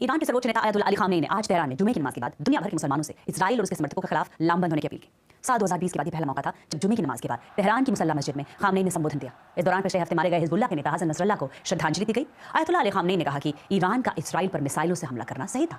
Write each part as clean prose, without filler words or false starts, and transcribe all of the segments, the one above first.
Iran के सर्वोच्च नेता अयतुल्ला अली खामेनी ने आज तेहरान में जुमे की नमाज के बाद दुनिया भर के मुसलमानों से इजराइल और उसके समर्थकों के खिलाफ लामबंद होने की अपील की। साल 2020 के बाद ये पहला मौका था जब जुमे की नमाज के बाद तेहरान की मुसल्ला मस्जिद में खामेनी ने संबोधन दिया। इस दौरान पिछले हफ्ते मारे गए हिजबुल्ला के नेता हसन नसरल्लाह को श्रद्धांजलि दी गई। अयतुल्ला अली खामेनी ने कहा कि ईरान का इजराइल पर मिसाइलों से हमला करना सही था।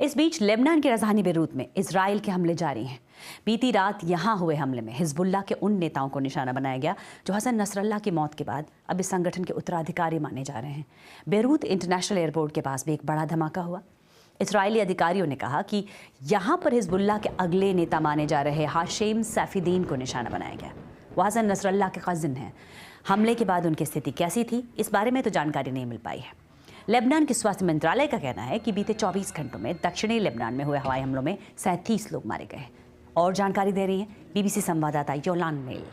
इस बीच लेबनान की राजधानी बेरूत में इजराइल के हमले जारी हैं। बीती रात यहां हुए हमले में हिजबुल्लाह के उन नेताओं को निशाना बनाया गया जो हसन नसरल्लाह की मौत के बाद अब इस संगठन के उत्तराधिकारी माने जा रहे हैं। बेरूत इंटरनेशनल एयरपोर्ट के पास भी एक बड़ा धमाका हुआ। इजरायली अधिकारियों ने कहा कि यहाँ पर हिजबुल्लाह के अगले नेता माने जा रहे हाशिम सैफीदीन को निशाना बनाया गया। वह हसन नसरल्लाह के कज़िन हैं। हमले के बाद उनकी स्थिति कैसी थी, इस बारे में तो जानकारी नहीं मिल पाई है। लेबनान के स्वास्थ्य मंत्रालय का कहना है कि बीते 24 घंटों में दक्षिणी लेबनान में हुए हवाई हमलों में 37 लोग मारे गए। और जानकारी दे रही हैं BBC संवाददाता योलान मेल।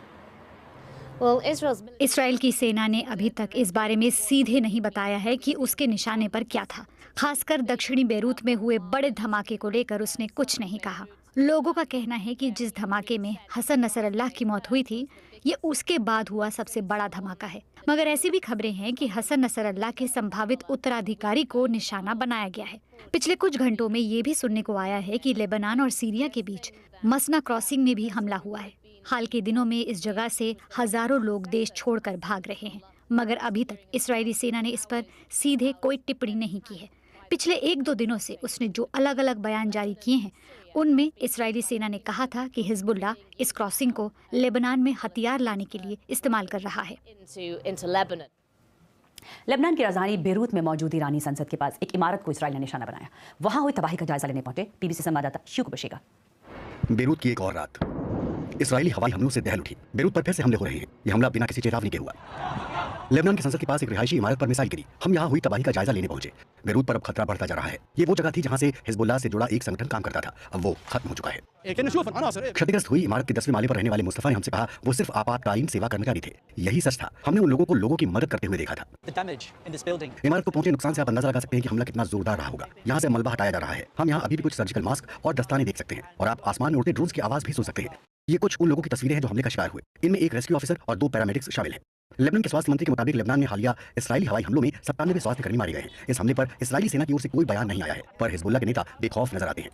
इसराइल की सेना ने अभी तक इस बारे में सीधे नहीं बताया है कि उसके निशाने पर क्या था। खासकर दक्षिणी बेरूत में हुए बड़े धमाके को लेकर उसने कुछ नहीं कहा। लोगों का कहना है कि जिस धमाके में हसन नसरल्लाह की मौत हुई थी, ये उसके बाद हुआ सबसे बड़ा धमाका है। मगर ऐसी भी खबरें हैं कि हसन नसरल्लाह के संभावित उत्तराधिकारी को निशाना बनाया गया है। पिछले कुछ घंटों में ये भी सुनने को आया है कि लेबनान और सीरिया के बीच मसना क्रॉसिंग में भी हमला हुआ है। हाल के दिनों में इस जगह से हजारों लोग देश छोड़कर भाग रहे हैं, मगर अभी तक इस्राएली सेना ने इस पर सीधे कोई टिप्पणी नहीं की है। पिछले 1-2 दिनों से उसने जो अलग अलग बयान जारी किए हैं, उनमें इस्राएली सेना ने कहा था कि हिजबुल्लाह इस क्रॉसिंग को लेबनान में हथियार लाने के लिए इस्तेमाल कर रहा है। लेबनान की राजधानी बेरूत में मौजूद ईरानी संसद के पास एक इमारत को इस्राएल ने निशाना बनाया। वहां हुई तबाही का जायजा लेने पहुंचे BBC संवाददाता शुक्र बशीगा। बेरूत की एक और रात इस्राएली हवाई हमलों से दहल उठी। बेरूत पर फिर से हमले हो रहे हैं। यह हमला बिना किसी चेतावनी के हुआ। लेबनान की संसद के पास एक रिहायशी इमारत पर मिसाइल गिरी। हम यहाँ हुई तबाही का जायजा लेने पहुंचे। बेरूत पर अब खतरा बढ़ता जा रहा है। ये वो जगह थी जहाँ से हिजबुल्लाह से जुड़ा एक संगठन काम करता था। अब वो खत्म हो चुका है। क्षतिग्रस्त हुई इमारत के 10वें माले पर रहने वाले मुस्तफा ने हमसे कहा वो सिर्फ आपातकालीन सेवा कर्मचारी थे। यही सच था। हमने उन लोगों को लोगों की मदद करते हुए देखा था। इमारत को पहुंचे नुकसान से आप अंदाजा लगा सकते हैं कि हमला कितना जोरदार रहा होगा। यहाँ से मलबा हटाया जा रहा है। हम यहाँ अभी भी कुछ सर्जिकल मास्क और दस्ताने देख सकते हैं और आप आसमान में उड़ते ड्रोन्स की आवाज भी सुन सकते हैं। ये कुछ उन लोगों की तस्वीरें हैं जो हमले का शिकार हुए। इनमें एक रेस्क्यू ऑफिसर और 2 पैरामेडिक्स शामिल हैं। लेबनान के स्वास्थ्य मंत्री के मुताबिक लेबनान में हालिया इस्राएली हवाई हमलों में 97 स्वास्थ्य कर्मी मारे गए हैं। इस हमले पर इस्राएली सेना की ओर से कोई बयान नहीं आया है, पर हिजबुल्लाह के नेता बेखौफ नजर आते हैं।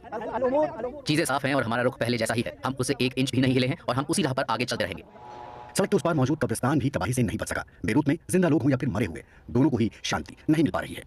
चीजें साफ हैं और हमारा रुख पहले जैसा ही है। हम उसे 1 इंच भी नहीं हिले हैं और हम उसी राह पर आगे चलते रहेंगे। सड़क के उस पार मौजूद कब्रिस्तान भी तबाही से नहीं बच सका। बेरूत में जिंदा लोग हों या फिर मरे हुए, दोनों को ही शांति नहीं मिल पा रही है।